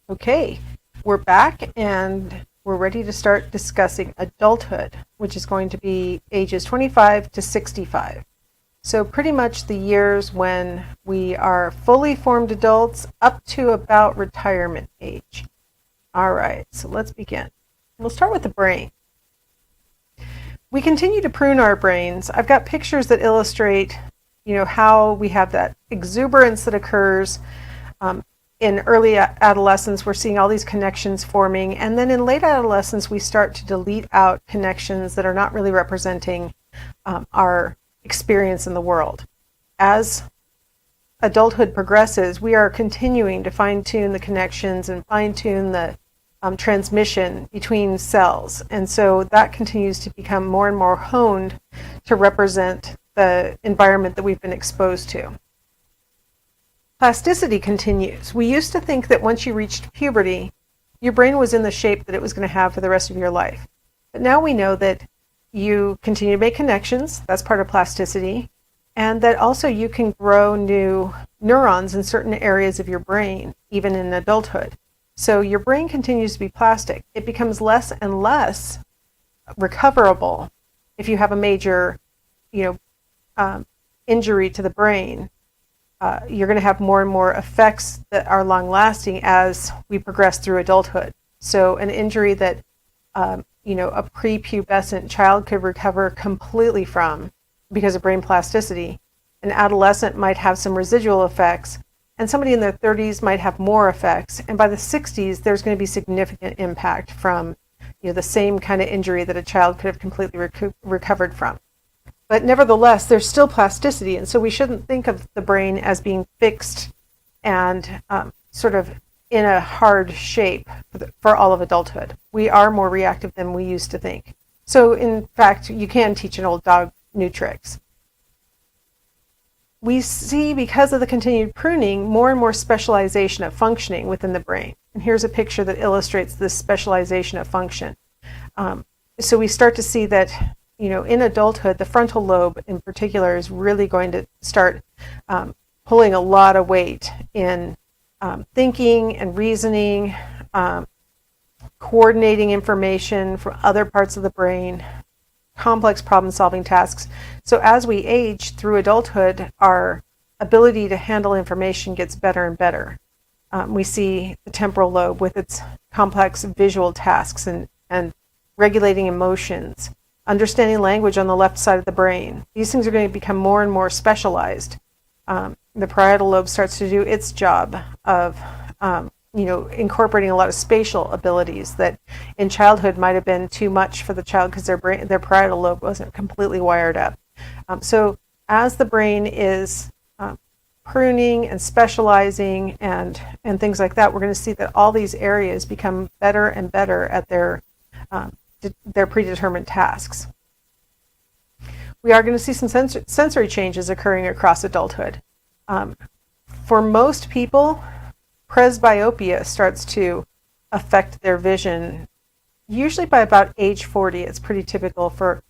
Okay, we're back and we're ready to start discussing adulthood, which is going to be ages 25 to 65. So, pretty much the years when we are fully formed adults up to about retirement age. All right, so let's begin. We'll start with the brain. We continue to prune our brains. I've got pictures that illustrate, how we have that exuberance that occurs in early adolescence. We're seeing all these connections forming, and then in late adolescence, we start to delete out connections that are not really representing our experience in the world. As adulthood progresses, we are continuing to fine-tune the connections and fine-tune the transmission between cells. And so that continues to become more and more honed to represent the environment that we've been exposed to. Plasticity continues. We used to think that once you reached puberty, your brain was in the shape that it was going to have for the rest of your life. But now we know that you continue to make connections, that's part of plasticity, and that also you can grow new neurons in certain areas of your brain, even in adulthood. So your brain continues to be plastic. It becomes less and less recoverable if you have a major, injury to the brain. You're going to have more and more effects that are long-lasting as we progress through adulthood. So an injury that, a prepubescent child could recover completely from because of brain plasticity, an adolescent might have some residual effects, and somebody in their 30s might have more effects. And by the 60s, there's going to be significant impact from, the same kind of injury that a child could have completely recovered from. But nevertheless, there's still plasticity, and so we shouldn't think of the brain as being fixed and sort of in a hard shape for all of adulthood. We are more reactive than we used to think. So in fact, you can teach an old dog new tricks. We see, because of the continued pruning, more and more specialization of functioning within the brain. And here's a picture that illustrates this specialization of function. So we start to see that in adulthood, the frontal lobe in particular is really going to start pulling a lot of weight in thinking and reasoning, coordinating information from other parts of the brain, complex problem-solving tasks. So as we age through adulthood, our ability to handle information gets better and better. We see the temporal lobe with its complex visual tasks and regulating emotions, understanding language on the left side of the brain. These things are going to become more and more specialized. The parietal lobe starts to do its job of incorporating a lot of spatial abilities that in childhood might have been too much for the child because their parietal lobe wasn't completely wired up. So as the brain is pruning and specializing and things like that, we're going to see that all these areas become better and better at their predetermined tasks. We are going to see some sensory changes occurring across adulthood. For most people, presbyopia starts to affect their vision, usually by about age 40. It's pretty typical for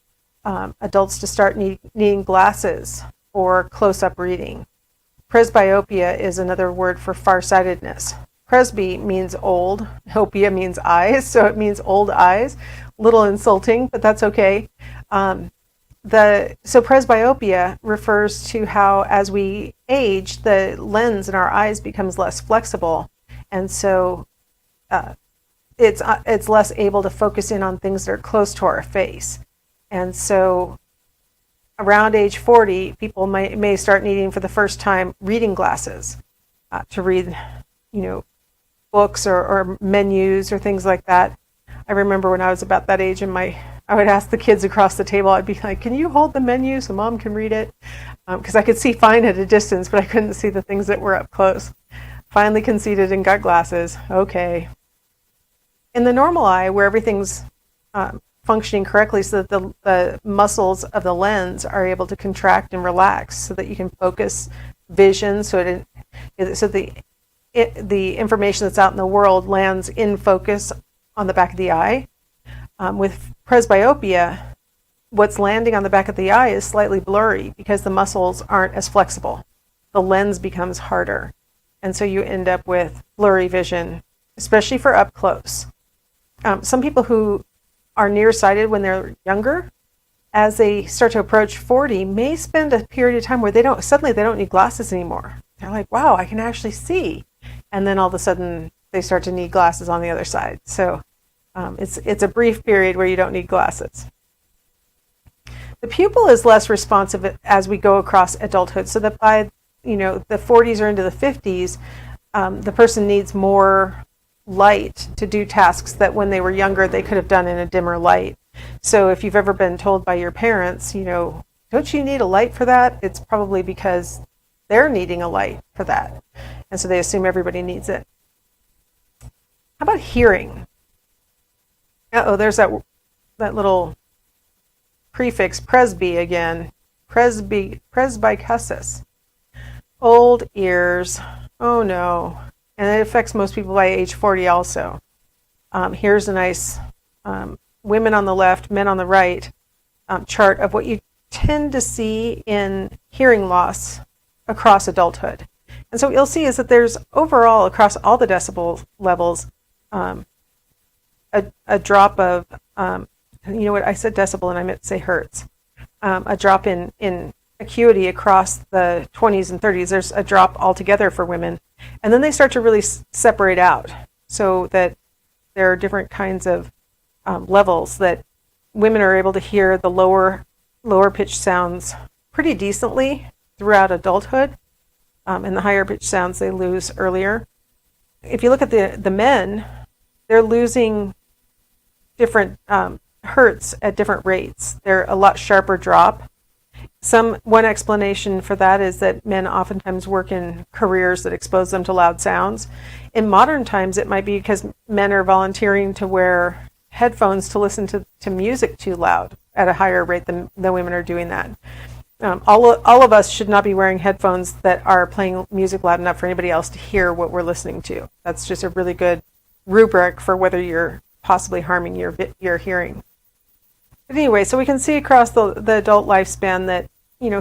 adults to start needing glasses for close-up reading. Presbyopia is another word for farsightedness. Presby means old, opia means eyes, so it means old eyes. Little insulting, but that's okay. So presbyopia refers to how, as we age, the lens in our eyes becomes less flexible, and so it's less able to focus in on things that are close to our face. And so around age 40, people may start needing for the first time reading glasses to read, books or menus or things like that. I remember when I was about that age and I would ask the kids across the table, I'd be like, can you hold the menu so mom can read it? Because I could see fine at a distance, but I couldn't see the things that were up close. Finally conceded and got glasses. Okay. In the normal eye, where everything's functioning correctly so that the muscles of the lens are able to contract and relax so that you can focus vision, so the information that's out in the world lands in focus on the back of the eye. With presbyopia, what's landing on the back of the eye is slightly blurry because the muscles aren't as flexible. The lens becomes harder. And so you end up with blurry vision, especially for up close. Some people who are nearsighted when they're younger, as they start to approach 40, may spend a period of time where they don't need glasses anymore. They're like, wow, I can actually see. And then all of a sudden they start to need glasses on the other side. So it's a brief period where you don't need glasses. The pupil is less responsive as we go across adulthood, so that by the 40s or into the 50s, the person needs more light to do tasks that when they were younger they could have done in a dimmer light. So if you've ever been told by your parents, don't you need a light for that? It's probably because they're needing a light for that. And so they assume everybody needs it. How about hearing? There's that little prefix presby again. Presbycusis. Old ears. Oh no. And it affects most people by age 40 also. Here's a nice women on the left, men on the right chart of what you tend to see in hearing loss across adulthood. And so what you'll see is that there's overall across all the decibel levels a drop of, you know what, I said decibel and I meant to say hertz. A drop in acuity across the 20s and 30s. There's a drop altogether for women. And then they start to really separate out so that there are different kinds of levels that women are able to hear the lower pitched sounds pretty decently throughout adulthood, and the higher pitched sounds they lose earlier. If you look at the men, they're losing different hertz at different rates. They're a lot sharper drop. One explanation for that is that men oftentimes work in careers that expose them to loud sounds. In modern times, it might be because men are volunteering to wear headphones to listen to music too loud at a higher rate than women are doing that. All of us should not be wearing headphones that are playing music loud enough for anybody else to hear what we're listening to. That's just a really good rubric for whether you're possibly harming your hearing. But anyway, so we can see across the adult lifespan that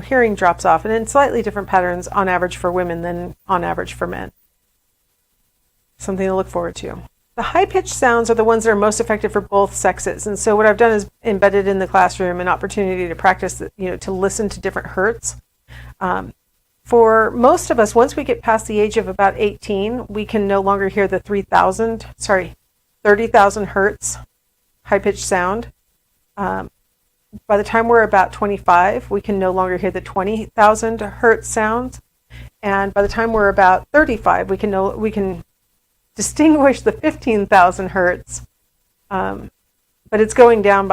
hearing drops off, and in slightly different patterns on average for women than on average for men. Something to look forward to. The high-pitched sounds are the ones that are most effective for both sexes. And so what I've done is embedded in the classroom an opportunity to practice, to listen to different hertz. For most of us, once we get past the age of about 18, we can no longer hear the 30,000 hertz high-pitched sound. By the time we're about 25, we can no longer hear the 20,000 hertz sounds. And by the time we're about 35, we can distinguish the 15,000 hertz, but it's going down.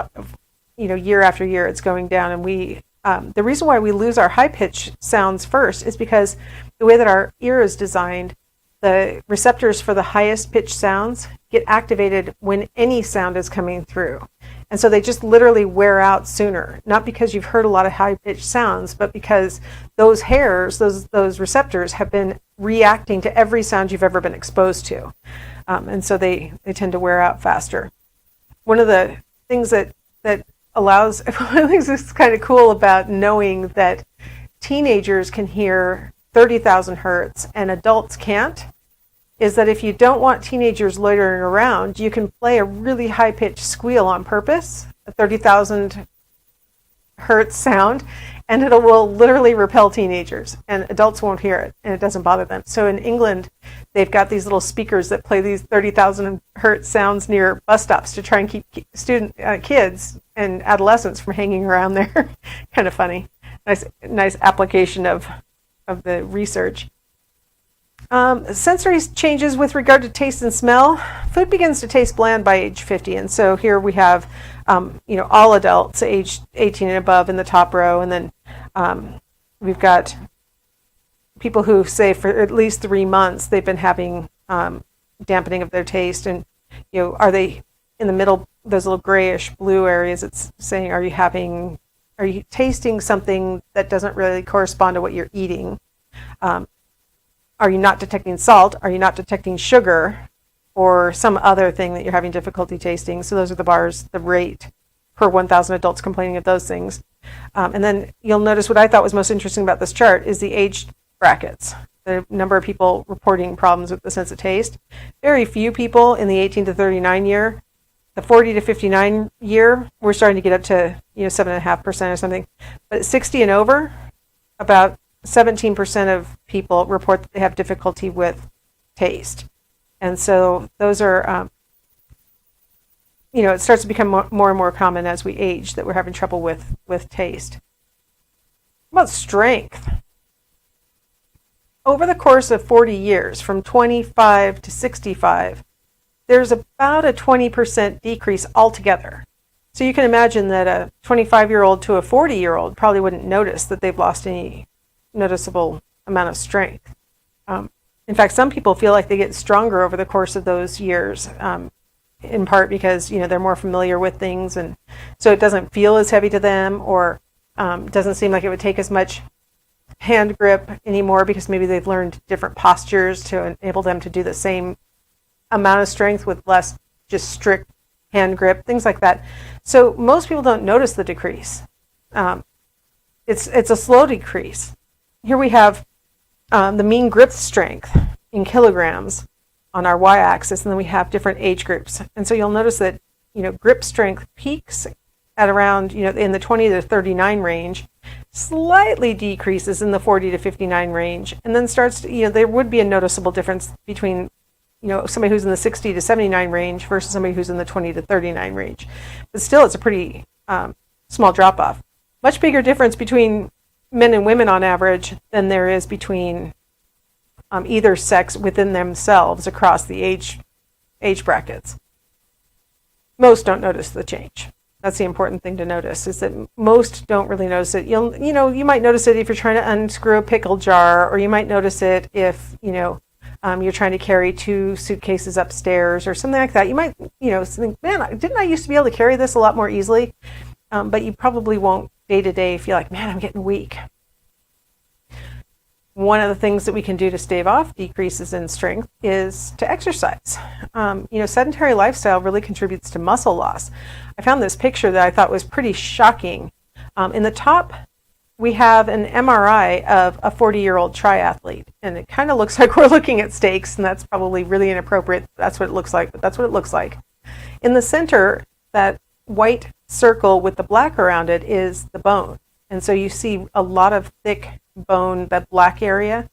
Year after year, it's going down, and the reason why we lose our high pitch sounds first is because the way that our ear is designed, the receptors for the highest pitch sounds get activated when any sound is coming through, and so they just literally wear out sooner. Not because you've heard a lot of high pitched sounds, but because those hairs, those receptors, have been reacting to every sound you've ever been exposed to. And so they tend to wear out faster. One of the things that allows, one of the things that's kind of cool about knowing that teenagers can hear 30,000 hertz and adults can't, is that if you don't want teenagers loitering around, you can play a really high-pitched squeal on purpose, a 30,000 hertz sound, and it will literally repel teenagers, and adults won't hear it, and it doesn't bother them. So in England, they've got these little speakers that play these 30,000 hertz sounds near bus stops to try and keep kids and adolescents from hanging around there. Kind of funny. Nice application of the research. Sensory changes with regard to taste and smell. Food begins to taste bland by age 50, and so here we have all adults age 18 and above in the top row, and then we've got people who say for at least 3 months they've been having dampening of their taste, and are they in the middle, those little grayish blue areas? It's saying, are you tasting something that doesn't really correspond to what you're eating? Are you not detecting salt? Are you not detecting sugar or some other thing that you're having difficulty tasting? So those are the bars, the rate per 1,000 adults complaining of those things. And then you'll notice what I thought was most interesting about this chart is the age brackets. the number of people reporting problems with the sense of taste. Very few people in the 18 to 39 year. The 40 to 59 year, we're starting to get up to 7.5% or something. But at 60 and over, about 17% of people report that they have difficulty with taste. And so those are, it starts to become more and more common as we age that we're having trouble with taste. What about strength? Over the course of 40 years, from 25 to 65, there's about a 20% decrease altogether. So you can imagine that a 25-year-old to a 40-year-old probably wouldn't notice that they've lost any noticeable amount of strength. In fact, some people feel like they get stronger over the course of those years, in part because they're more familiar with things, and so it doesn't feel as heavy to them, or doesn't seem like it would take as much hand grip anymore because maybe they've learned different postures to enable them to do the same amount of strength with less just strict hand grip, things like that. So most people don't notice the decrease. It's a slow decrease. Here we have the mean grip strength in kilograms on our y-axis, and then we have different age groups. And so you'll notice that grip strength peaks at around in the 20 to 39 range, slightly decreases in the 40 to 59 range, and then starts to, there would be a noticeable difference between somebody who's in the 60 to 79 range versus somebody who's in the 20 to 39 range. But still, it's a pretty small drop-off. Much bigger difference between men and women on average than there is between either sex within themselves across the age brackets. Most don't notice the change. That's the important thing to notice, is that most don't really notice it. You might notice it if you're trying to unscrew a pickle jar, or you might notice it if you're trying to carry 2 suitcases upstairs or something like that. You might think, man, didn't I used to be able to carry this a lot more easily? But you probably won't day to day feel like, man, I'm getting weak. One of the things that we can do to stave off decreases in strength is to exercise. Sedentary lifestyle really contributes to muscle loss. I found this picture that I thought was pretty shocking. In the top, we have an MRI of a 40-year-old triathlete, and it kind of looks like we're looking at steaks, and that's probably really inappropriate. That's what it looks like, but that's what it looks like. In the center, that white circle with the black around it is the bone. And so you see a lot of thick bone. That black area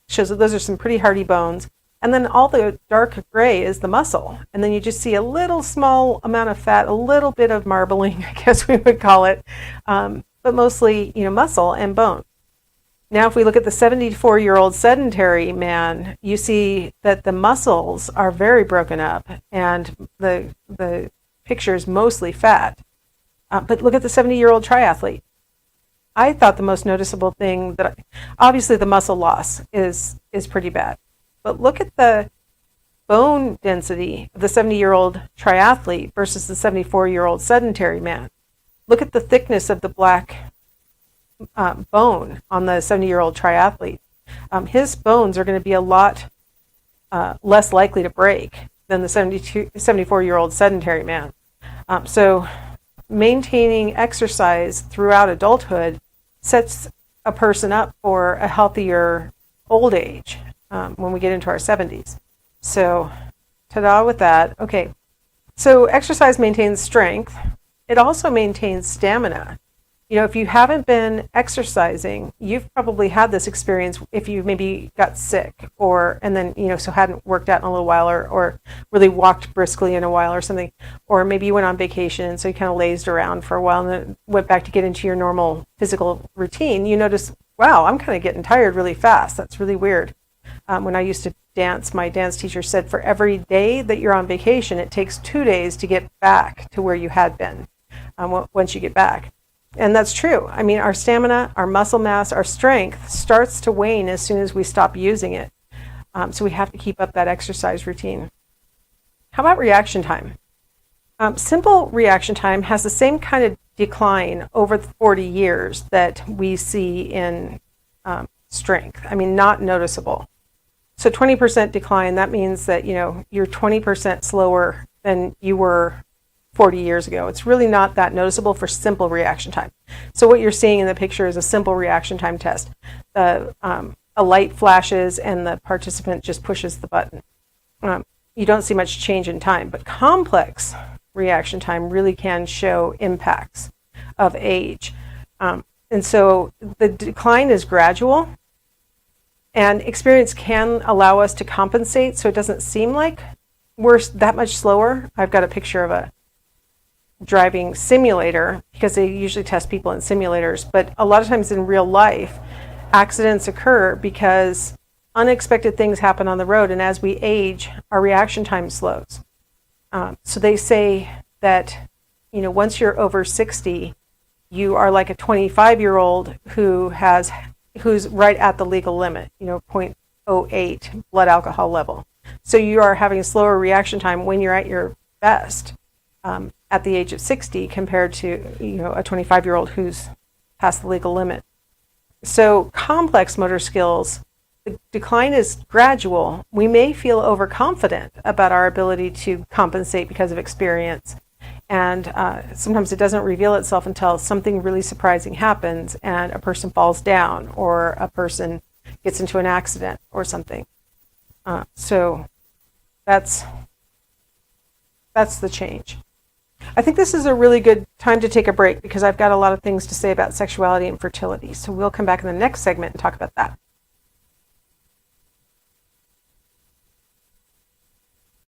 shows that those are some pretty hardy bones. And then all the dark gray is the muscle. And then you just see a little small amount of fat, a little bit of marbling, I guess we would call it, but mostly muscle and bone. Now, if we look at the 74-year-old sedentary man, you see that the muscles are very broken up, and the picture is mostly fat. But look at the 70-year-old triathlete. I thought the most noticeable thing obviously the muscle loss is pretty bad, but look at the bone density of the 70-year-old triathlete versus the 74-year-old sedentary man. Look at the thickness of the black bone on the 70-year-old triathlete. His bones are going to be a lot less likely to break than the 74-year-old sedentary man. So maintaining exercise throughout adulthood sets a person up for a healthier old age when we get into our 70s. So, ta-da with that. Okay, so exercise maintains strength. It also maintains stamina. If you haven't been exercising, you've probably had this experience if you maybe got sick and then so hadn't worked out in a little while, or really walked briskly in a while or something, or maybe you went on vacation and so you kind of lazed around for a while and then went back to get into your normal physical routine. You notice, wow, I'm kind of getting tired really fast. That's really weird. When I used to dance, my dance teacher said for every day that you're on vacation, it takes 2 days to get back to where you had been once you get back. And that's true. I mean, our stamina, our muscle mass, our strength starts to wane as soon as we stop using it. So we have to keep up that exercise routine. How about reaction time? Simple reaction time has the same kind of decline over 40 years that we see in strength. I mean, not noticeable. So 20% decline, that means that, you're 20% slower than you were 40 years ago. It's really not that noticeable for simple reaction time. So what you're seeing in the picture is a simple reaction time test. The a light flashes and the participant just pushes the button. You don't see much change in time, but complex reaction time really can show impacts of age. And so the decline is gradual, and experience can allow us to compensate so it doesn't seem like we're that much slower. I've got a picture of a driving simulator because they usually test people in simulators, but a lot of times in real life, accidents occur because unexpected things happen on the road, and as we age, our reaction time slows. So they say that, once you're over 60, you are like a 25-year-old who's right at the legal limit, 0.08 blood alcohol level. So you are having a slower reaction time when you're at your best at the age of 60 compared to, a 25-year-old who's past the legal limit. So complex motor skills, the decline is gradual. We may feel overconfident about our ability to compensate because of experience. And sometimes it doesn't reveal itself until something really surprising happens and a person falls down or a person gets into an accident or something. So that's the change. I think this is a really good time to take a break because I've got a lot of things to say about sexuality and fertility. So we'll come back in the next segment and talk about that.